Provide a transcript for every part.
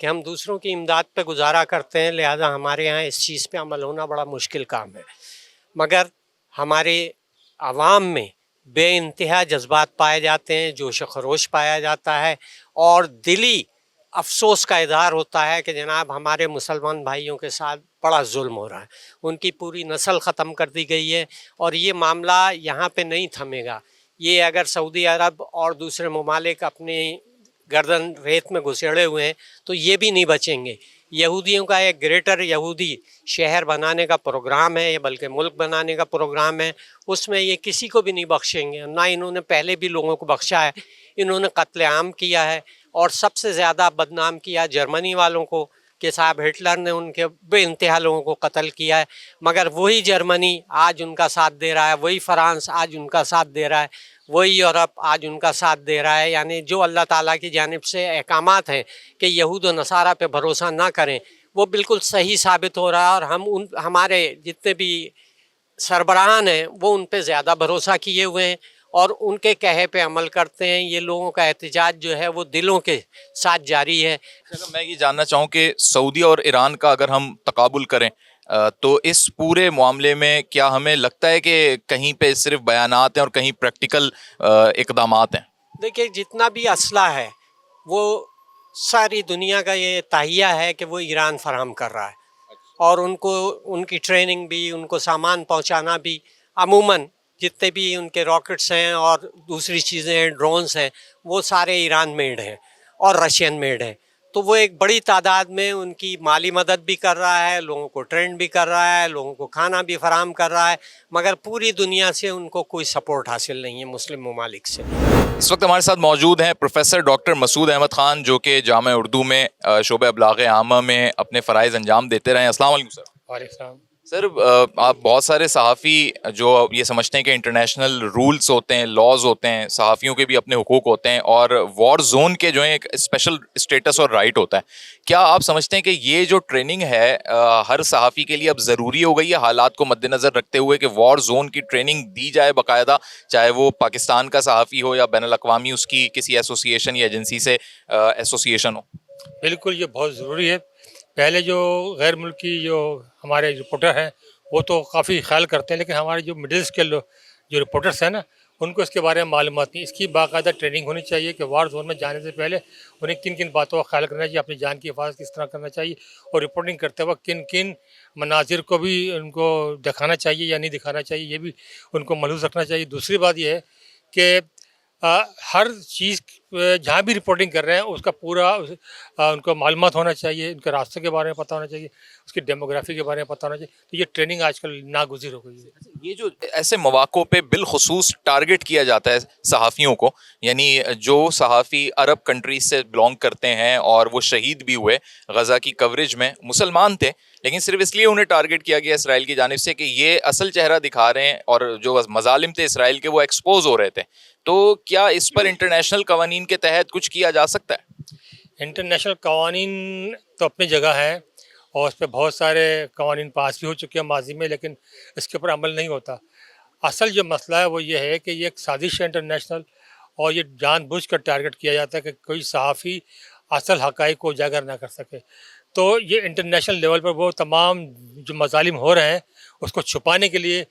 کہ ہم دوسروں کی امداد پہ گزارا کرتے ہیں، لہذا ہمارے یہاں اس چیز پہ عمل ہونا بڑا مشکل کام ہے. مگر ہمارے عوام میں بے انتہا جذبات پائے جاتے ہیں، جوش و خروش پایا جاتا ہے، اور دلی افسوس کا اظہار ہوتا ہے کہ جناب ہمارے مسلمان بھائیوں کے ساتھ بڑا ظلم ہو رہا ہے، ان کی پوری نسل ختم کر دی گئی ہے. اور یہ معاملہ یہاں پہ نہیں تھمے گا. یہ اگر سعودی عرب اور دوسرے ممالک اپنی گردن ریت میں گھسیڑے ہوئے ہیں تو یہ بھی نہیں بچیں گے. یہودیوں کا ایک گریٹر یہودی شہر بنانے کا پروگرام ہے، بلکہ ملک بنانے کا پروگرام ہے. اس میں یہ کسی کو بھی نہیں بخشیں گے، نہ انہوں نے پہلے بھی لوگوں کو بخشا ہے. انہوں نے قتل عام کیا ہے، اور سب سے زیادہ بدنام کیا جرمنی والوں کو کہ صاحب ہٹلر نے ان کے بے انتہا لوگوں کو قتل کیا ہے. مگر وہی جرمنی آج ان کا ساتھ دے رہا ہے، وہی فرانس آج ان کا ساتھ دے رہا ہے، وہی یورپ آج ان کا ساتھ دے رہا ہے. یعنی جو اللہ تعالیٰ کی جانب سے احکامات ہیں کہ یہود و نصارہ پہ بھروسہ نہ کریں، وہ بالکل صحیح ثابت ہو رہا ہے. اور ہم ہمارے جتنے بھی سربراہان ہیں وہ ان پہ زیادہ بھروسہ کیے ہوئے ہیں اور ان کے کہے پہ عمل کرتے ہیں. یہ لوگوں کا احتجاج جو ہے وہ دلوں کے ساتھ جاری ہے. اگر میں یہ جاننا چاہوں کہ سعودی اور ایران کا اگر ہم تقابل کریں تو اس پورے معاملے میں کیا ہمیں لگتا ہے کہ کہیں پہ صرف بیانات ہیں اور کہیں پریکٹیکل اقدامات ہیں؟ دیکھیے جتنا بھی اسلحہ ہے وہ ساری دنیا کا یہ تہیہ ہے کہ وہ ایران فراہم کر رہا ہے، اور ان کو ان کی ٹریننگ بھی، ان کو سامان پہنچانا بھی، عموماً جتنے بھی ان کے راکٹس ہیں اور دوسری چیزیں ہیں، ڈرونز ہیں، وہ سارے ایران میڈ ہیں اور رشین میڈ ہیں. تو وہ ایک بڑی تعداد میں ان کی مالی مدد بھی کر رہا ہے، لوگوں کو ٹرینڈ بھی کر رہا ہے، لوگوں کو کھانا بھی فراہم کر رہا ہے. مگر پوری دنیا سے ان کو کوئی سپورٹ حاصل نہیں ہے مسلم ممالک سے. اس وقت ہمارے ساتھ موجود ہیں پروفیسر ڈاکٹر مسعود احمد خان، جو کہ جامعہ اردو میں شعبہ ابلاغ عامہ میں اپنے فرائض انجام دیتے رہے ہیں. السلام علیکم سر. وعلیکم السلام. سر آپ بہت سارے صحافی جو یہ سمجھتے ہیں کہ انٹرنیشنل رولز ہوتے ہیں، لاز ہوتے ہیں، صحافیوں کے بھی اپنے حقوق ہوتے ہیں اور وار زون کے جو ہیں ایک اسپیشل اسٹیٹس اور رائٹ ہوتا ہے. کیا آپ سمجھتے ہیں کہ یہ جو ٹریننگ ہے ہر صحافی کے لیے اب ضروری ہو گئی ہے حالات کو مد نظر رکھتے ہوئے کہ وار زون کی ٹریننگ دی جائے باقاعدہ، چاہے وہ پاکستان کا صحافی ہو یا بین الاقوامی اس کی کسی ایسوسی ایشن یا ایجنسی سے ایسوسی ایشن ہو؟ بالکل یہ بہت ضروری ہے. پہلے جو غیر ملکی جو ہمارے رپورٹر ہیں وہ تو کافی خیال کرتے ہیں، لیکن ہمارے جو مڈل اسکیل جو رپورٹرس ہیں نا، ان کو اس کے بارے میں معلومات نہیں. اس کی باقاعدہ ٹریننگ ہونی چاہیے کہ وار زون میں جانے سے پہلے انہیں کن کن باتوں کا خیال کرنا چاہیے، اپنی جان کی حفاظت کس طرح کرنا چاہیے، اور رپورٹنگ کرتے وقت کن کن مناظر کو بھی ان کو دکھانا چاہیے یا نہیں دکھانا چاہیے، یہ بھی ان کو ملحوظ رکھنا چاہیے. دوسری بات یہ ہے کہ ہر چیز جہاں بھی رپورٹنگ کر رہے ہیں اس کا پورا ان کو معلومات ہونا چاہیے، ان کے راستے کے بارے میں پتہ ہونا چاہیے، اس کی ڈیموگرافی کے بارے میں پتہ ہونا چاہیے. تو یہ ٹریننگ آج کل ناگزیر ہو گئی ہے. یہ جو ایسے مواقع پہ بالخصوص ٹارگٹ کیا جاتا ہے صحافیوں کو، یعنی جو صحافی عرب کنٹریز سے بلانگ کرتے ہیں اور وہ شہید بھی ہوئے غزہ کی کوریج میں، مسلمان تھے لیکن صرف اس لیے انہیں ٹارگٹ کیا گیا اسرائیل کی جانب سے کہ یہ اصل چہرہ دکھا رہے ہیں اور جو مظالم تھے اسرائیل کے وہ ایکسپوز ہو رہے تھے. تو کیا اس پر انٹرنیشنل قوانین کے تحت کچھ کیا جا سکتا ہے؟ انٹرنیشنل قوانین تو اپنی جگہ ہیں اور اس پہ بہت سارے قوانین پاس بھی ہو چکے ہیں ماضی میں، لیکن اس کے اوپر عمل نہیں ہوتا. اصل جو مسئلہ ہے وہ یہ ہے کہ یہ ایک سازش ہے انٹرنیشنل، اور یہ جان بوجھ کر ٹارگٹ کیا جاتا ہے کہ کوئی صحافی اصل حقائق کو اجاگر نہ کر سکے. تو یہ انٹرنیشنل لیول پر وہ تمام جو مظالم ہو رہے ہیں اس کو چھپانے کے لیے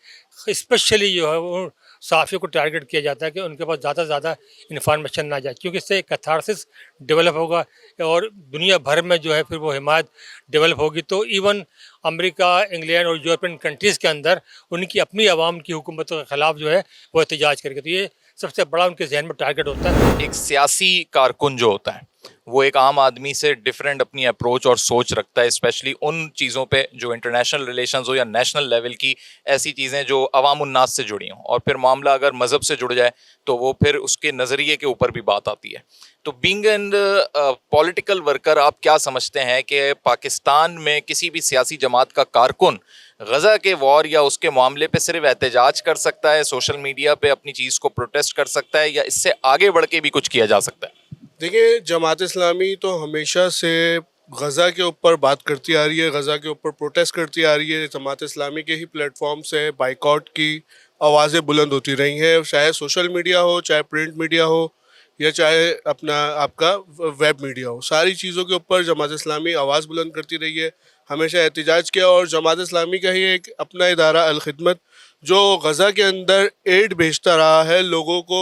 اسپیشلی جو ہے وہ صحافیوں کو ٹارگٹ کیا جاتا ہے کہ ان کے پاس زیادہ سے زیادہ انفارمیشن نہ جائے، کیونکہ اس سے ایک کیتھارسس ڈیولپ ہوگا اور دنیا بھر میں جو ہے پھر وہ حمایت ڈیولپ ہوگی. تو ایون امریکہ، انگلینڈ اور یورپین کنٹریز کے اندر ان کی اپنی عوام کی حکومتوں کے خلاف جو ہے وہ احتجاج کرے گا. تو یہ سب سے بڑا ان کے ذہن میں ٹارگٹ ہوتا ہے. ایک سیاسی کارکن جو ہوتا ہے وہ ایک عام آدمی سے ڈیفرنٹ اپنی اپروچ اور سوچ رکھتا ہے، اسپیشلی ان چیزوں پہ جو انٹرنیشنل ریلیشنز ہو یا نیشنل لیول کی ایسی چیزیں جو عوام الناس سے جڑی ہوں، اور پھر معاملہ اگر مذہب سے جڑ جائے تو وہ پھر اس کے نظریے کے اوپر بھی بات آتی ہے. تو بینگ اینڈ پولیٹیکل ورکر، آپ کیا سمجھتے ہیں کہ پاکستان میں کسی بھی سیاسی جماعت کا کارکن غزہ کے وار یا اس کے معاملے پہ صرف احتجاج کر سکتا ہے، سوشل میڈیا پہ اپنی چیز کو پروٹیسٹ کر سکتا ہے، یا اس سے آگے بڑھ کے بھی کچھ کیا جا سکتا ہے؟ دیکھیں، جماعت اسلامی تو ہمیشہ سے غزہ کے اوپر بات کرتی آ رہی ہے، غزہ کے اوپر پروٹیسٹ کرتی آ رہی ہے. جماعت اسلامی کے ہی پلیٹ فارم سے بائیکاٹ کی آوازیں بلند ہوتی رہی ہیں، چاہے سوشل میڈیا ہو، چاہے پرنٹ میڈیا ہو یا چاہے اپنا آپ کا ویب میڈیا ہو، ساری چیزوں کے اوپر جماعت اسلامی آواز بلند کرتی رہی ہے، ہمیشہ احتجاج کیا. اور جماعت اسلامی کا ہی ایک اپنا ادارہ الخدمت جو غزہ کے اندر ایڈ بھیجتا رہا ہے لوگوں کو،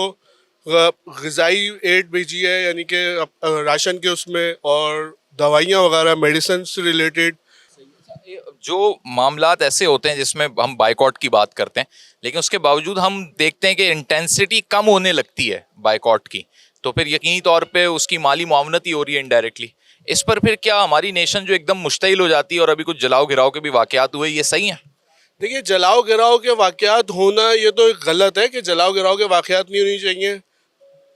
غذائی ایڈ بھیجی ہے، یعنی کہ راشن کے اس میں، اور دوائیاں وغیرہ، میڈیسن سے ریلیٹڈ. جو معاملات ایسے ہوتے ہیں جس میں ہم بائیکاٹ کی بات کرتے ہیں لیکن اس کے باوجود ہم دیکھتے ہیں کہ انٹینسٹی کم ہونے لگتی ہے بائیکاٹ کی، تو پھر یقینی طور پہ اس کی مالی معاونت ہی ہو رہی ہے انڈائریکٹلی. اس پر پھر کیا ہماری نیشن جو ایک دم مشتعل ہو جاتی ہے، اور ابھی کچھ جلاؤ گراؤ کے بھی واقعات ہوئے، یہ صحیح ہیں؟ دیکھیے، جلاؤ گراؤ کے واقعات ہونا یہ تو غلط ہے کہ جلاؤ گراؤ کے واقعات نہیں ہونی چاہیے.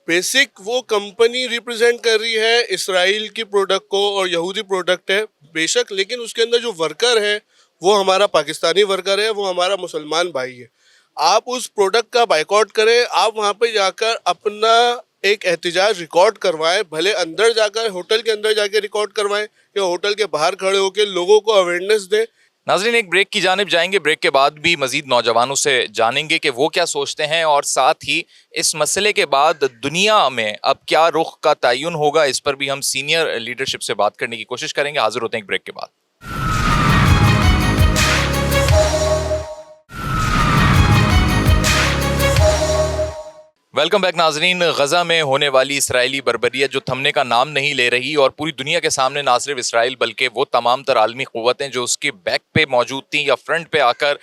بیسک وہ کمپنی ریپرزینٹ کر رہی ہے اسرائیل کی پروڈکٹ کو، اور یہودی پروڈکٹ ہے بے شک، لیکن اس کے اندر جو ورکر ہے وہ ہمارا پاکستانی ورکر ہے، وہ ہمارا مسلمان بھائی ہے. آپ اس پروڈکٹ کا بائیکاٹ کریں، آپ وہاں پہ جا کر اپنا ایک احتجاج ریکارڈ کروائیں، بھلے اندر جا کر ہوٹل کے اندر جا کے ریکارڈ کروائیں یا ہوٹل کے باہر کھڑے ہو کے لوگوں کو اویئرنیس دیں. ناظرین، ایک بریک کی جانب جائیں گے، بریک کے بعد بھی مزید نوجوانوں سے جانیں گے کہ وہ کیا سوچتے ہیں، اور ساتھ ہی اس مسئلے کے بعد دنیا میں اب کیا رخ کا تعین ہوگا، اس پر بھی ہم سینئر لیڈرشپ سے بات کرنے کی کوشش کریں گے. حاضر ہوتے ہیں ایک بریک کے بعد. ویلکم بیک ناظرین. غزہ میں ہونے والی اسرائیلی بربریت جو تھمنے کا نام نہیں لے رہی، اور پوری دنیا کے سامنے نہ صرف اسرائیل بلکہ وہ تمام تر عالمی قوتیں جو اس کے بیک پہ موجود تھیں یا فرنٹ پہ آ کر،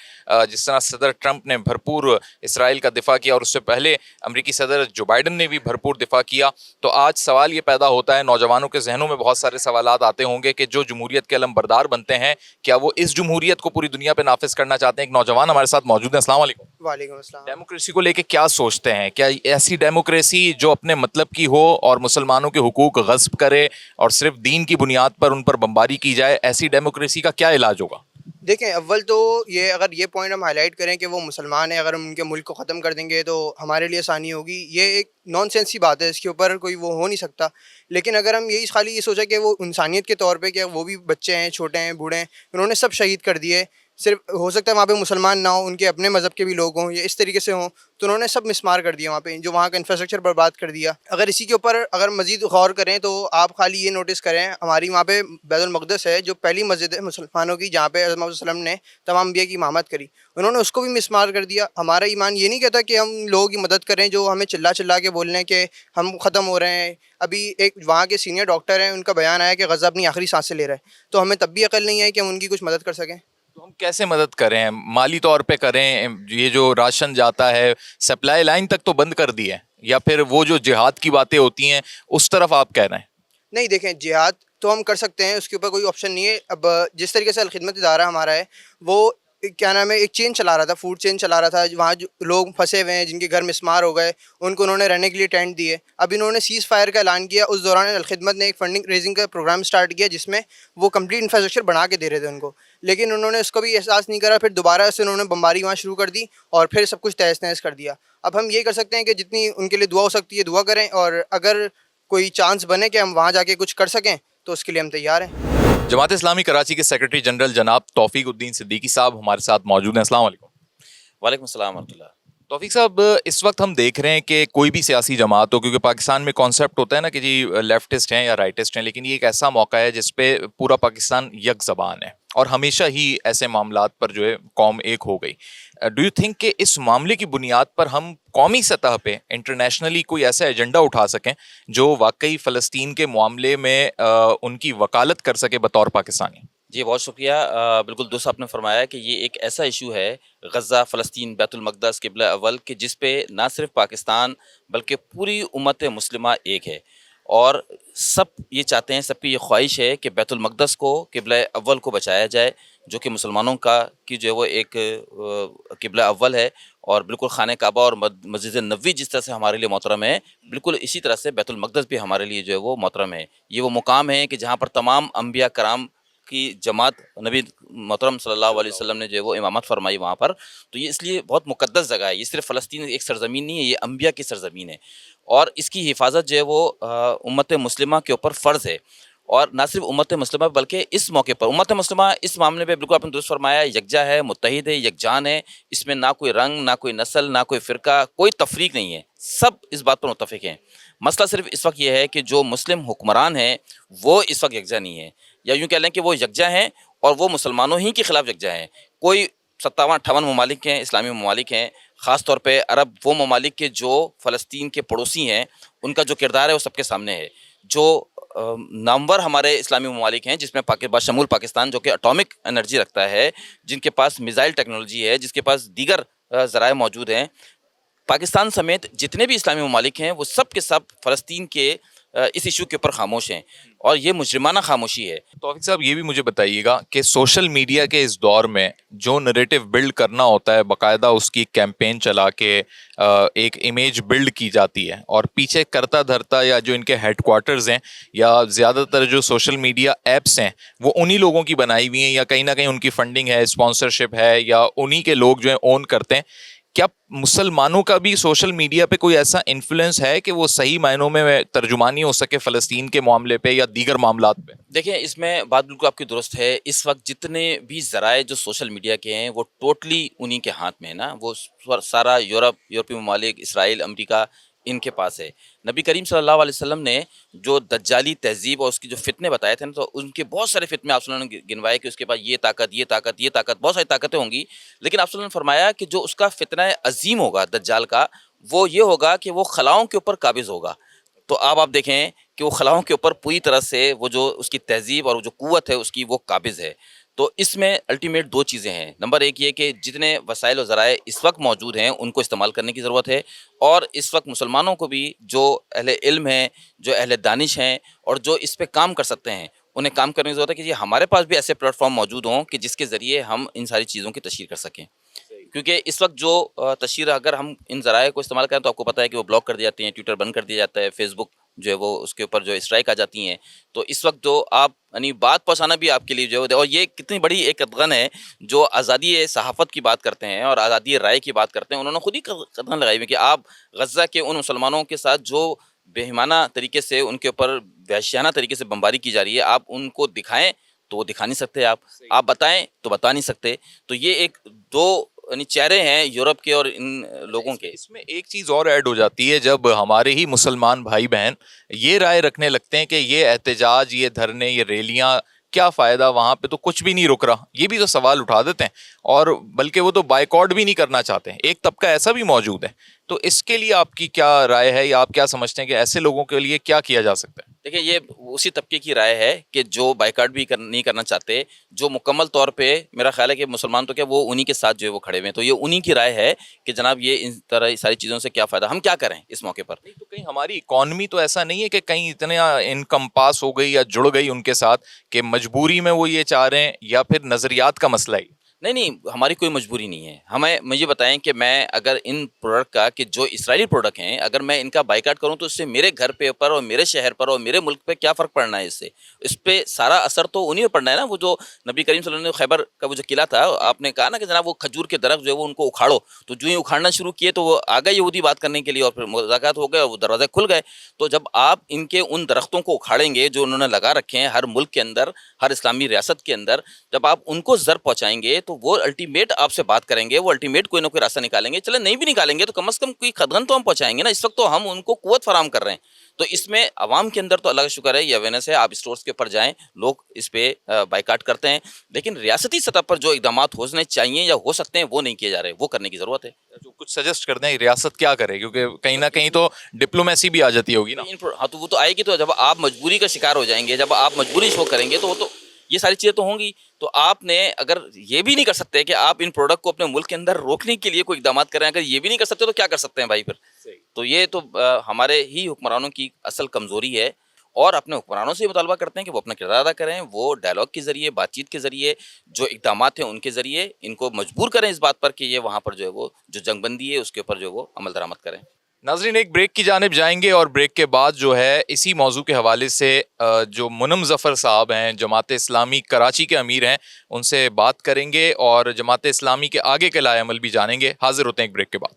جس طرح صدر ٹرمپ نے بھرپور اسرائیل کا دفاع کیا، اور اس سے پہلے امریکی صدر جو بائیڈن نے بھی بھرپور دفاع کیا، تو آج سوال یہ پیدا ہوتا ہے، نوجوانوں کے ذہنوں میں بہت سارے سوالات آتے ہوں گے کہ جو جمہوریت کے علم بردار بنتے ہیں، کیا وہ اس جمہوریت کو پوری دنیا پہ نافذ کرنا چاہتے ہیں؟ ایک نوجوان ہمارے ساتھ موجود ہیں. السلام علیکم. وعلیکم السلام. ڈیموکریسی کو لے کے کیا سوچتے ہیں؟ کیا ایسی ڈیموکریسی جو اپنے مطلب کی ہو اور مسلمانوں کے حقوق غصب کرے اور صرف دین کی بنیاد پر ان پر بمباری کی جائے، ایسی ڈیموکریسی کا کیا علاج ہوگا؟ دیکھیں، اول تو یہ اگر یہ پوائنٹ ہم ہائی لائٹ کریں کہ وہ مسلمان ہیں، اگر ہم ان کے ملک کو ختم کر دیں گے تو ہمارے لیے آسانی ہوگی، یہ ایک نان سینس کی بات ہے، اس کے اوپر کوئی وہ ہو نہیں سکتا. لیکن اگر ہم یہی خالی یہ سوچا کہ وہ انسانیت کے طور پہ کہ وہ بھی بچے ہیں، چھوٹے ہیں، بوڑھے ہیں، انہوں نے سب شہید کر دیے، صرف ہو سکتا ہے وہاں پہ مسلمان نہ ہوں، ان کے اپنے مذہب کے بھی لوگ ہوں یا اس طریقے سے ہوں، تو انہوں نے سب مسمار کر دیا وہاں پہ، جو وہاں کا انفراسٹرکچر برباد کر دیا. اگر اسی کے اوپر اگر مزید غور کریں تو آپ خالی یہ نوٹس کریں، ہماری وہاں پہ بیت المقدس ہے جو پہلی مسجد ہے مسلمانوں کی، جہاں پہ حضرت محمد صلی اللہ علیہ وسلم نے تمام انبیاء کی امامت کری، انہوں نے اس کو بھی مسمار کر دیا. ہمارا ایمان یہ نہیں کہتا کہ ہم لوگوں کی مدد کریں جو ہمیں چلا چلا کے بول رہے ہیں کہ ہم ختم ہو رہے ہیں. ابھی ایک وہاں کے سینئر ڈاکٹر ہیں، ان کا بیان آیا کہ غزہ اپنی آخری سانسیں لے رہا ہے، تو ہمیں تب بھی عقل نہیں ہے کہ ہم ان کی کچھ مدد کر سکیں. تو ہم کیسے مدد کریں؟ مالی طور پہ کریں؟ یہ جو راشن جاتا ہے سپلائی لائن تک تو بند کر دی ہے، یا پھر وہ جو جہاد کی باتیں ہوتی ہیں اس طرف آپ کہہ رہے ہیں؟ نہیں، دیکھیں، جہاد تو ہم کر سکتے ہیں، اس کے اوپر کوئی آپشن نہیں ہے. اب جس طریقے سے الخدمت ادارہ ہمارا ہے، وہ کیا نام ہے، ایک چین چلا رہا تھا، فوڈ چین چلا رہا تھا، وہاں جو لوگ پھنسے ہوئے ہیں، جن کے گھر مسمار ہو گئے، ان کو انہوں نے رہنے کے لیے ٹینٹ دیے. اب انہوں نے سیز فائر کا اعلان کیا، اس دوران الخدمت نے ایک فنڈنگ ریزنگ کا پروگرام سٹارٹ کیا جس میں وہ کمپلیٹ انفراسٹرکچر بنا کے دے رہے تھے ان کو، لیکن انہوں نے اس کو بھی احساس نہیں کرا. پھر دوبارہ سے انہوں نے بمباری وہاں شروع کر دی اور پھر سب کچھ تہس نہس کر دیا. اب ہم یہ کر سکتے ہیں کہ جتنی ان کے لیے دعا ہو سکتی ہے دعا کریں، اور اگر کوئی چانس بنے کہ ہم وہاں جا کے کچھ کر سکیں تو اس کے لیے ہم تیار ہیں. جماعت اسلامی کراچی کے سیکرٹری جنرل جناب توفیق الدین صدیقی صاحب ہمارے ساتھ موجود ہیں. السلام علیکم. وعلیکم السلام ورحمۃ اللہ. توفیق صاحب، اس وقت ہم دیکھ رہے ہیں کہ کوئی بھی سیاسی جماعت ہو، کیونکہ پاکستان میں کانسیپٹ ہوتا ہے نا کہ جی لیفٹسٹ ہیں یا رائٹسٹ ہیں، لیکن یہ ایک ایسا موقع ہے جس پہ پورا پاکستان یک زبان ہے، اور ہمیشہ ہی ایسے معاملات پر جو ہے قوم ایک ہو گئی. ڈو یو تھنک کہ اس معاملے کی بنیاد پر ہم قومی سطح پہ انٹرنیشنلی کوئی ایسا ایجنڈا اٹھا سکیں جو واقعی فلسطین کے معاملے میں ان کی وکالت کر سکے بطور پاکستانی؟ جی بہت شکریہ. بالکل درست آپ نے فرمایا کہ یہ ایک ایسا ایشو ہے، غزہ، فلسطین، بیت المقدس، قبلہ اول، کہ جس پہ نہ صرف پاکستان بلکہ پوری امت مسلمہ ایک ہے، اور سب یہ چاہتے ہیں، سب کی یہ خواہش ہے کہ بیت المقدس کو، قبلہ اول کو بچایا جائے، جو کہ مسلمانوں کی جو ہے وہ ایک قبلہ اول ہے. اور بالکل خانہ کعبہ اور مسجد نبوی جس طرح سے ہمارے لیے محترم ہے، بالکل اسی طرح سے بیت المقدس بھی ہمارے لیے جو ہے وہ محترم ہے. یہ وہ مقام ہے کہ جہاں پر تمام انبیاء کرام کی جماعت، نبی محترم صلی اللہ علیہ وسلم نے جو ہے وہ امامت فرمائی وہاں پر. تو یہ اس لیے بہت مقدس جگہ ہے. یہ صرف فلسطین ایک سرزمین نہیں ہے، یہ انبیاء کی سرزمین ہے، اور اس کی حفاظت جو ہے وہ امت مسلمہ کے اوپر فرض ہے. اور نہ صرف امت مسلمہ بلکہ اس موقع پر امت مسلمہ اس معاملے پہ بالکل آپ نے درست فرمایا یکجا ہے، متحد ہے، یکجان ہے. اس میں نہ کوئی رنگ، نہ کوئی نسل، نہ کوئی فرقہ، کوئی تفریق نہیں ہے، سب اس بات پر متفق ہیں. مسئلہ صرف اس وقت یہ ہے کہ جو مسلم حکمران ہیں وہ اس وقت یکجا نہیں ہے، یا یوں کہہ لیں کہ وہ یکجا ہیں اور وہ مسلمانوں ہی کے خلاف یکجا ہیں. کوئی 57-58 ممالک ہیں، اسلامی ممالک ہیں، خاص طور پہ عرب وہ ممالک کے جو فلسطین کے پڑوسی ہیں، ان کا جو کردار ہے وہ سب کے سامنے ہے. جو نامور ہمارے اسلامی ممالک ہیں جس میں بشمول پاکستان جو کہ اٹامک انرجی رکھتا ہے، جن کے پاس میزائل ٹیکنالوجی ہے، جس کے پاس دیگر ذرائع موجود ہیں، پاکستان سمیت جتنے بھی اسلامی ممالک ہیں وہ سب کے سب فلسطین کے اس ایشو کے اوپر خاموش ہیں، اور یہ مجرمانہ خاموشی ہے. توفیق صاحب یہ بھی مجھے بتائیے گا کہ سوشل میڈیا کے اس دور میں جو نریٹو بلڈ کرنا ہوتا ہے، باقاعدہ اس کی کیمپین چلا کے ایک امیج بلڈ کی جاتی ہے، اور پیچھے کرتا دھرتا یا جو ان کے ہیڈ کوارٹرز ہیں یا زیادہ تر جو سوشل میڈیا ایپس ہیں وہ انہی لوگوں کی بنائی ہوئی ہیں، یا کہیں نہ کہیں ان کی فنڈنگ ہے، اسپانسرشپ ہے، یا انہی کے لوگ جو ہیں اون کرتے ہیں. کیا مسلمانوں کا بھی سوشل میڈیا پہ کوئی ایسا انفلوئنس ہے کہ وہ صحیح معنوں میں ترجمانی ہو سکے فلسطین کے معاملے پہ یا دیگر معاملات پہ؟ دیکھیں اس میں بات بالکل آپ کی درست ہے. اس وقت جتنے بھی ذرائع جو سوشل میڈیا کے ہیں وہ ٹوٹلی انہی کے ہاتھ میں ہے نا. وہ سارا یورپی ممالک، اسرائیل، امریکہ، ان کے پاس ہے. نبی کریم صلی اللہ علیہ وسلم نے جو دجالی تہذیب اور اس کی جو فتنے بتائے تھے نا، تو ان کے بہت سارے فتنے آپ صلی اللہ علیہ وسلم نے گنوائے کہ اس کے پاس یہ طاقت، یہ طاقت، یہ طاقت، بہت ساری طاقتیں ہوں گی. لیکن آپ صلی اللہ علیہ وسلم نے فرمایا کہ جو اس کا فتنہ عظیم ہوگا دجال کا، وہ یہ ہوگا کہ وہ خلاؤں کے اوپر قابض ہوگا. تو آپ دیکھیں کہ وہ خلاؤں کے اوپر پوری طرح سے وہ جو اس کی تہذیب اور جو قوت ہے اس کی وہ قابض ہے. تو اس میں الٹیمیٹ دو چیزیں ہیں. نمبر ایک یہ کہ جتنے وسائل و ذرائع اس وقت موجود ہیں ان کو استعمال کرنے کی ضرورت ہے، اور اس وقت مسلمانوں کو بھی جو اہل علم ہیں، جو اہل دانش ہیں اور جو اس پہ کام کر سکتے ہیں، انہیں کام کرنے کی ضرورت ہے کہ یہ ہمارے پاس بھی ایسے پلیٹ فارم موجود ہوں کہ جس کے ذریعے ہم ان ساری چیزوں کی تشہیر کر سکیں. کیونکہ اس وقت جو تشہیر اگر ہم ان ذرائع کو استعمال کریں تو آپ کو پتہ ہے کہ وہ بلاک کر دی جاتی ہیں، ٹویٹر بند کر دیا جاتا ہے، فیس بک جو ہے وہ اس کے اوپر جو اسٹرائک آ جاتی ہیں. تو اس وقت جو آپ یعنی بات پہنچانا بھی آپ کے لیے جو ہے، اور یہ کتنی بڑی ایک قدغن ہے جو آزادی صحافت کی بات کرتے ہیں اور آزادی رائے کی بات کرتے ہیں، انہوں نے خود ہی قدغن لگائی ہوئی کہ آپ غزہ کے ان مسلمانوں کے ساتھ جو بےایمانہ طریقے سے ان کے اوپر وحشیانہ طریقے سے بمباری کی جا رہی ہے، آپ ان کو دکھائیں تو وہ دکھا نہیں سکتے، آپ بتائیں تو بتا نہیں سکتے. تو یہ ایک دو یعنی چہرے ہیں یورپ کے اور ان لوگوں کے. اس میں ایک چیز اور ایڈ ہو جاتی ہے جب ہمارے ہی مسلمان بھائی بہن یہ رائے رکھنے لگتے ہیں کہ یہ احتجاج، یہ دھرنے، یہ ریلیاں، کیا فائدہ، وہاں پہ تو کچھ بھی نہیں رک رہا. یہ بھی تو سوال اٹھا دیتے ہیں، اور بلکہ وہ تو بائیکاٹ بھی نہیں کرنا چاہتے ہیں. ایک طبقہ ایسا بھی موجود ہے. تو اس کے لیے آپ کی کیا رائے ہے، یا آپ کیا سمجھتے ہیں کہ ایسے لوگوں کے لیے کیا کیا جا سکتا ہے؟ دیکھیں یہ اسی طبقے کی رائے ہے کہ جو بائیکاٹ بھی نہیں کرنا چاہتے، جو مکمل طور پہ میرا خیال ہے کہ مسلمان تو کیا وہ انہی کے ساتھ جو ہے وہ کھڑے ہوئے ہیں. تو یہ انہی کی رائے ہے کہ جناب یہ ان طرح ساری چیزوں سے کیا فائدہ، ہم کیا کریں اس موقع پر. تو کہیں ہماری اکانومی تو ایسا نہیں ہے کہ کہیں اتنا انکم پاس ہو گئی یا جڑ گئی ان کے ساتھ کہ مجبوری میں وہ یہ چاہ رہے ہیں، یا پھر نظریات کا مسئلہ ہی؟ نہیں، ہماری کوئی مجبوری نہیں ہے. مجھے بتائیں کہ میں اگر ان پروڈکٹ کا کہ جو اسرائیلی پروڈکٹ ہیں اگر میں ان کا بائیکاٹ کروں تو اس سے میرے گھر پہ اوپر اور میرے شہر پر اور میرے ملک پہ کیا فرق پڑنا ہے؟ اس پہ سارا اثر تو انہیں پہ پڑنا ہے نا. وہ جو نبی کریم صلی اللہ علیہ وسلم نے خیبر کا وہ جو قلعہ تھا، آپ نے کہا نا کہ جناب وہ کھجور کے درخت جو ہے وہ ان کو اکھاڑو، تو جو ہی اکھاڑنا شروع کیے تو وہ آ گئے یہودی بات کرنے کے لیے، اور پھر مذاکرات ہو گئے اور وہ دروازے کھل گئے. تو جب آپ ان کے ان درختوں کو اکھاڑیں گے جو انہوں نے لگا رکھے ہیں ہر ملک کے اندر، ہر اسلامی ریاست کے اندر، جب آپ ان کو ضرر پہنچائیں گے تو وہ الٹیمیٹ آپ سے بات کریں گے، وہ الٹیمیٹ کوئی نہ کوئی راستہ نکالیں گے. چلے نہیں بھی نکالیں گے تو کم از کم کوئی قدغن تو ہم پہنچائیں گے نا. اس وقت تو ہم ان کو قوت فراہم کر رہے ہیں. تو اس میں عوام کے اندر تو اللہ کا شکر ہے یہ اویئرنیس ہے. آپ اسٹورز کے اوپر جائیں، لوگ اس پہ بائیکاٹ کرتے ہیں، لیکن ریاستی سطح پر جو اقدامات ہونے چاہیے یا ہو سکتے ہیں وہ نہیں کیے جا رہے، وہ کرنے کی ضرورت ہے. جو کچھ سجیسٹ کر دیں ریاست کیا کرے، کیونکہ کہیں نہ کہیں تو ڈپلومیسی بھی آ جاتی ہوگی نا. ہاں تو وہ تو آئے گی. تو جب آپ مجبوری کا شکار ہو جائیں گے، جب آپ مجبوری شو کریں گے تو وہ تو یہ ساری چیزیں تو ہوں گی. تو آپ نے اگر یہ بھی نہیں کر سکتے کہ آپ ان پروڈکٹ کو اپنے ملک کے اندر روکنے کے لیے کوئی اقدامات کریں، اگر یہ بھی نہیں کر سکتے تو کیا کر سکتے ہیں بھائی پھر؟ تو یہ تو ہمارے ہی حکمرانوں کی اصل کمزوری ہے، اور اپنے حکمرانوں سے مطالبہ کرتے ہیں کہ وہ اپنا کردار ادا کریں. وہ ڈائلاگ کے ذریعے، بات چیت کے ذریعے، جو اقدامات ہیں ان کے ذریعے ان کو مجبور کریں اس بات پر کہ یہ وہاں پر جو ہے وہ جو جنگ بندی ہے اس کے اوپر جو وہ عمل درآمد کریں. ناظرین ایک بریک کی جانب جائیں گے، اور بریک کے بعد جو ہے اسی موضوع کے حوالے سے جو منم ظفر صاحب ہیں، جماعت اسلامی کراچی کے امیر ہیں، ان سے بات کریں گے اور جماعت اسلامی کے آگے کے لائے عمل بھی جانیں گے. حاضر ہوتے ہیں ایک بریک کے بعد.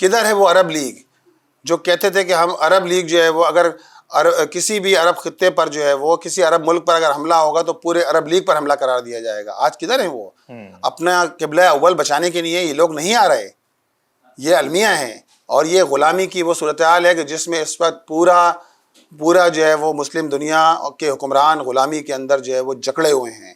کدھر ہے وہ عرب لیگ جو کہتے تھے کہ ہم عرب لیگ جو ہے وہ اگر کسی بھی عرب خطے پر جو ہے وہ کسی عرب ملک پر اگر حملہ ہوگا تو پورے عرب لیگ پر حملہ قرار دیا جائے گا. آج کدھر ہیں وہ؟ اپنا قبلہ اول بچانے کے لیے یہ لوگ نہیں آ رہے. یہ المیہ ہیں اور یہ غلامی کی وہ صورتحال ہے کہ جس میں اس وقت پورا جو ہے وہ مسلم دنیا کے حکمران غلامی کے اندر جو ہے وہ جکڑے ہوئے ہیں.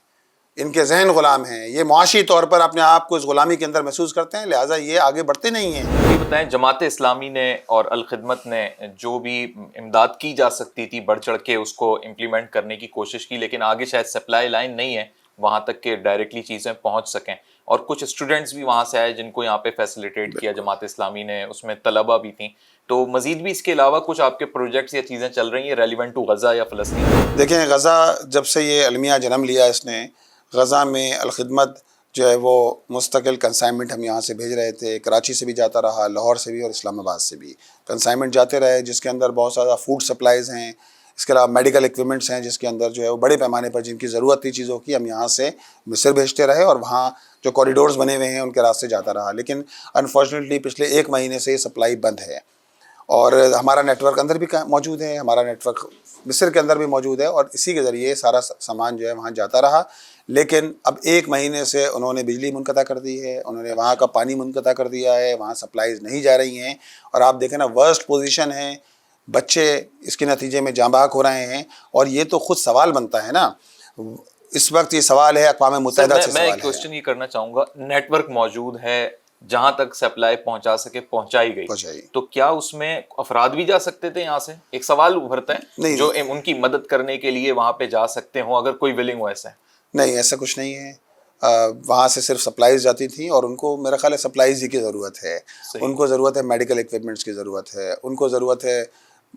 ان کے ذہن غلام ہیں. یہ معاشی طور پر اپنے آپ کو اس غلامی کے اندر محسوس کرتے ہیں, لہٰذا یہ آگے بڑھتے نہیں ہیں. یہ بتائیں, جماعت اسلامی نے اور الخدمت نے جو بھی امداد کی جا سکتی تھی بڑھ چڑھ کے اس کو امپلیمنٹ کرنے کی کوشش کی, لیکن آگے شاید سپلائی لائن نہیں ہے وہاں تک کہ ڈائریکٹلی چیزیں پہنچ سکیں. اور کچھ اسٹوڈنٹس بھی وہاں سے آئے جن کو یہاں پہ فیسیلیٹیٹ کیا جماعت اسلامی نے, اس میں طلبہ بھی تھیں. تو مزید بھی اس کے علاوہ کچھ آپ کے پروجیکٹس یا چیزیں چل رہی ہیں ریلیونٹ ٹو غزہ یا فلسطین؟ دیکھیں, غزہ جب سے یہ المیہ جنم لیا اس نے, غزہ میں الخدمت جو ہے وہ مستقل کنسائنمنٹ ہم یہاں سے بھیج رہے تھے. کراچی سے بھی جاتا رہا, لاہور سے بھی اور اسلام آباد سے بھی کنسائنمنٹ جاتے رہے, جس کے اندر بہت زیادہ فوڈ سپلائیز ہیں. اس کے علاوہ میڈیکل ایکوپمنٹس ہیں جس کے اندر جو ہے وہ بڑے پیمانے پر جن کی ضرورت تھی چیزوں کی, ہم یہاں سے مصر بھیجتے رہے اور وہاں جو کوریڈورز بنے ہوئے ہیں ان کے راستے جاتا رہا. لیکن انفارچونیٹلی پچھلے 1 مہینے سے یہ سپلائی بند ہے. اور ہمارا نیٹ ورک اندر بھی موجود ہے, ہمارا نیٹ ورک مصر کے اندر بھی موجود ہے, اور اسی کے ذریعے سارا سامان جو ہے وہاں جاتا رہا. لیکن اب 1 مہینے سے انہوں نے بجلی منقطع کر دی ہے, انہوں نے وہاں کا پانی منقطع کر دیا ہے, وہاں سپلائیز نہیں جا رہی ہیں. اور آپ دیکھیں نا, ورسٹ پوزیشن ہے, بچے اس کے نتیجے میں جاں بحق ہو رہے ہیں. اور یہ تو خود سوال بنتا ہے نا, اس وقت یہ سوال ہے اقوام متحدہ سے. میں ایک کوشچن یہ کرنا چاہوں گا, نیٹ ورک موجود ہے, جہاں تک سپلائی پہنچا سکے پہنچائی گئی, تو کیا اس میں افراد بھی جا سکتے تھے؟ یہاں سے ایک سوال ابھرتا ہے جو ان کی مدد کرنے کے لیے وہاں پہ جا سکتے ہوں اگر کوئی ولنگ ہو. ایسا نہیں, ایسا کچھ نہیں ہے. وہاں سے صرف سپلائیز جاتی تھیں, اور ان کو میرا خیال ہے سپلائیز ہی کی ضرورت ہے. ان کو ضرورت ہے میڈیکل ایکوپمنٹس کی ضرورت ہے, ان کو ضرورت ہے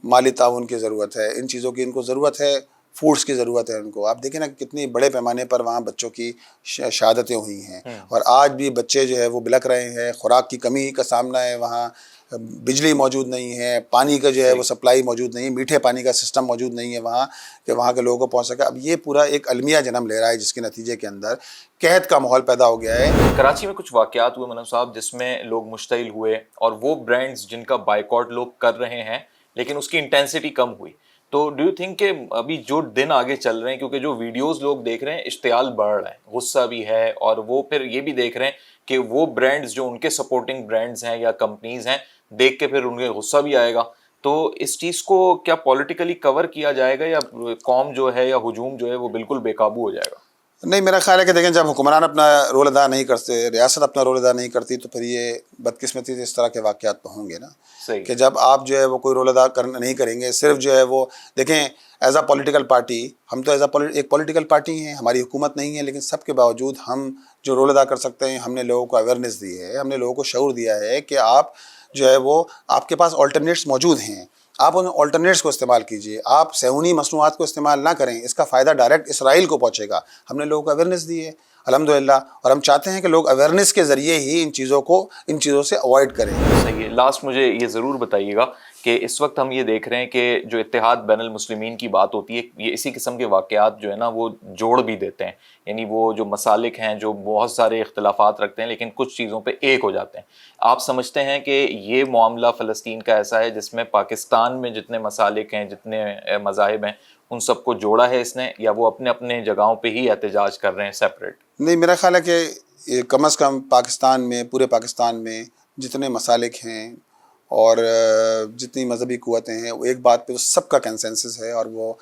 مالی تعاون کی ضرورت ہے, ان چیزوں کی ان کو ضرورت ہے, فوڈس کی ضرورت ہے ان کو. آپ دیکھیں نا کتنی بڑے پیمانے پر وہاں بچوں کی شہادتیں ہوئی ہیں, اور آج بھی بچے جو ہے وہ بلک رہے ہیں. خوراک کی کمی کا سامنا ہے, وہاں بجلی موجود نہیں ہے, پانی کا جو ہے وہ سپلائی موجود نہیں ہے, میٹھے پانی کا سسٹم موجود نہیں ہے وہاں کہ وہاں کے لوگوں کو پہنچ سکے. اب یہ پورا ایک المیہ جنم لے رہا ہے جس کے نتیجے کے اندر قحط کا ماحول پیدا ہو گیا ہے. کراچی میں کچھ واقعات ہوئے منم صاحب جس میں لوگ مشتعل ہوئے, اور وہ برانڈز جن کا بائیکاٹ لوگ کر رہے ہیں لیکن اس کی انٹینسٹی کم ہوئی. تو ڈو یو تھنک کہ ابھی جو دن آگے چل رہے ہیں, کیونکہ جو ویڈیوز لوگ دیکھ رہے ہیں اشتعال بڑھ رہا ہے, غصہ بھی ہے, اور وہ پھر یہ بھی دیکھ رہے ہیں کہ وہ برانڈز جو ان کے سپورٹنگ برانڈز ہیں یا کمپنیز ہیں دیکھ کے پھر ان کے غصہ بھی آئے گا. تو اس چیز کو کیا پولیٹیکلی کور کیا جائے گا, یا قوم جو ہے یا ہجوم جو ہے وہ بالکل بے قابو ہو جائے گا؟ نہیں, میرا خیال ہے کہ دیکھیں, جب حکمران اپنا رول ادا نہیں کرتے, ریاست اپنا رول ادا نہیں کرتی, تو پھر یہ بدقسمتی سے اس طرح کے واقعات تو ہوں گے نا. کہ جب آپ جو ہے وہ کوئی رول ادا نہیں کریں گے, صرف جو ہے وہ دیکھیں ایز اے پولیٹیکل پارٹی, ہم تو ایک پولیٹیکل پارٹی ہیں, ہماری حکومت نہیں ہے, لیکن سب کے باوجود ہم جو رول ادا کر سکتے ہیں, ہم نے لوگوں کو اویئرنیس دی ہے, ہم نے لوگوں کو شعور دیا ہے کہ آپ جو ہے وہ آپ کے پاس آلٹرنیٹس موجود ہیں, آپ ان آلٹرنیٹس کو استعمال کیجئے, آپ صہیونی مصنوعات کو استعمال نہ کریں, اس کا فائدہ ڈائریکٹ اسرائیل کو پہنچے گا. ہم نے لوگوں کو اویئرنیس دی ہے الحمدللہ, اور ہم چاہتے ہیں کہ لوگ اویئرنیس کے ذریعے ہی ان چیزوں سے اوائڈ کریں. صحیح ہے. لاسٹ مجھے یہ ضرور بتائیے گا کہ اس وقت ہم یہ دیکھ رہے ہیں کہ جو اتحاد بین المسلمین کی بات ہوتی ہے, یہ اسی قسم کے واقعات جو ہے نا وہ جوڑ بھی دیتے ہیں. یعنی وہ جو مسالک ہیں جو بہت سارے اختلافات رکھتے ہیں لیکن کچھ چیزوں پہ ایک ہو جاتے ہیں. آپ سمجھتے ہیں کہ یہ معاملہ فلسطین کا ایسا ہے جس میں پاکستان میں جتنے مسالک ہیں, جتنے مذاہب ہیں, ان سب کو جوڑا ہے اس نے, یا وہ اپنے اپنے جگہوں پہ ہی احتجاج کر رہے ہیں سیپریٹ؟ نہیں, میرا خیال ہے کہ کم از کم پاکستان میں, پورے پاکستان میں جتنے مسالک ہیں اور جتنی مذہبی قوتیں ہیں, وہ ایک بات پہ سب کا کنسنسس ہے, اور وہ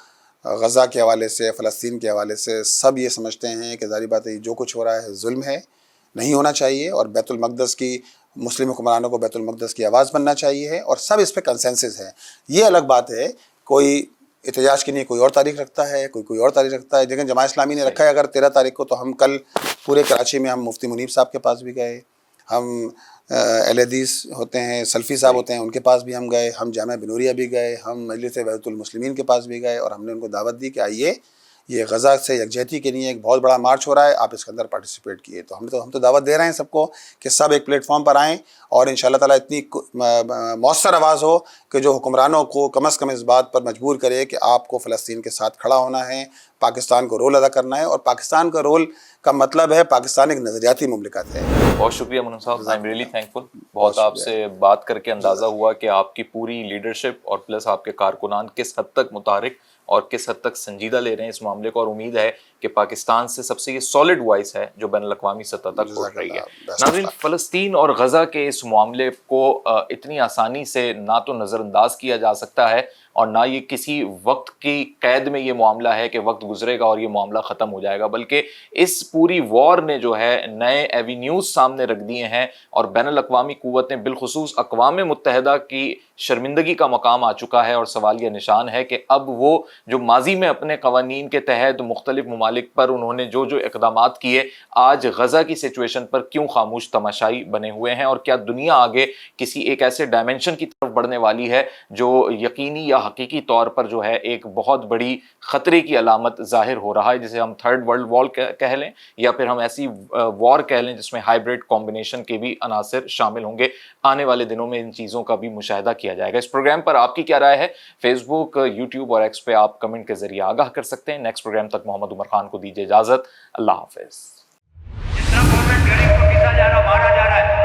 غزہ کے حوالے سے, فلسطین کے حوالے سے سب یہ سمجھتے ہیں کہ ظاہری بات ہے جو کچھ ہو رہا ہے ظلم ہے, نہیں ہونا چاہیے, اور بیت المقدس کی مسلم حکمرانوں کو بیت المقدس کی آواز بننا چاہیے, اور سب اس پہ کنسنسس ہے. یہ الگ بات ہے, کوئی احتجاج کے لیے کوئی اور تاریخ رکھتا ہے, کوئی اور تاریخ رکھتا ہے. لیکن جماعت اسلامی نے رکھا ہے اگر 13 تاریخ کو, تو ہم کل پورے کراچی میں ہم مفتی منیب صاحب کے پاس بھی گئے, ہم اہل حدیث ہوتے ہیں, سلفی صاحب ہوتے ہیں, ان کے پاس بھی ہم گئے, ہم جامعہ بنوریہ بھی گئے, ہم مجلس بیت المسلمین کے پاس بھی گئے, اور ہم نے ان کو دعوت دی کہ آئیے یہ غزہ سے یکجہتی کے لیے ایک بہت بڑا مارچ ہو رہا ہے, آپ اس کے اندر پارٹیسپیٹ کیے. تو ہم تو دعوت دے رہے ہیں سب کو کہ سب ایک پلیٹ فارم پر آئیں اور ان شاء اللہ تعالیٰ اتنی مؤثر آواز ہو کہ جو حکمرانوں کو کم از کم اس بات پر مجبور کرے کہ آپ کو فلسطین کے ساتھ کھڑا ہونا ہے, پاکستان کو رول ادا کرنا ہے. اور پاکستان کا رول کا مطلب ہے پاکستان ایک نظریاتی مملکت ہے. بہت شکریہ منون صاحب, آئی ایم ریئلی تھینکفل. بہت آپ سے بات کر کے اندازہ ہوا کہ آپ کی پوری لیڈرشپ اور پلس آپ کے کارکنان کس حد تک متحرک اور کس حد تک سنجیدہ لے رہے ہیں اس معاملے کو, اور امید ہے کہ پاکستان سے سب سے یہ سالڈ وائس ہے جو بین الاقوامی سطح تک اٹھ رہی ہے. ناظرین, فلسطین اور غزہ کے اس معاملے کو اتنی آسانی سے نہ تو نظر انداز کیا جا سکتا ہے اور نہ یہ کسی وقت کی قید میں یہ معاملہ ہے کہ وقت گزرے گا اور یہ معاملہ ختم ہو جائے گا, بلکہ اس پوری وار نے جو ہے نئے ایوینیوز سامنے رکھ دیے ہیں اور بین الاقوامی قوتیں بالخصوص اقوام متحدہ کی شرمندگی کا مقام آ چکا ہے. اور سوال یہ نشان ہے کہ اب وہ جو ماضی میں اپنے قوانین کے تحت مختلف ممالک پر انہوں نے جو اقدامات کیے, آج غزہ کی سچویشن پر کیوں خاموش تماشائی بنے ہوئے ہیں, اور کیا دنیا آگے کسی ایک ایسے ڈائمنشن کی طرف بڑھنے والی ہے جو یقینی یا حقیقی طور پر جو ہے ایک بہت بڑی خطرے کی علامت ظاہر ہو رہا ہے, جسے ہم تھرڈ ورلڈ وار کہہ لیں یا پھر ہم ایسی وار کہہ لیں جس میں ہائیبریڈ کمبینیشن کے بھی عناصر شامل ہوں گے. آنے والے دنوں میں ان چیزوں کا بھی مشاہدہ کیا جائے گا. اس پروگرام پر آپ کی کیا رائے ہے؟ فیس بک, یوٹیوب اور ایکس پہ آپ کمنٹ کے ذریعے آگاہ کر سکتے ہیں. نیکسٹ پروگرام تک محمد عمر خان کو دیجیے اجازت. اللہ حافظ. جس طرح گورنمنٹ غریب کو پیسا جا رہا, مارا جا رہا ہے,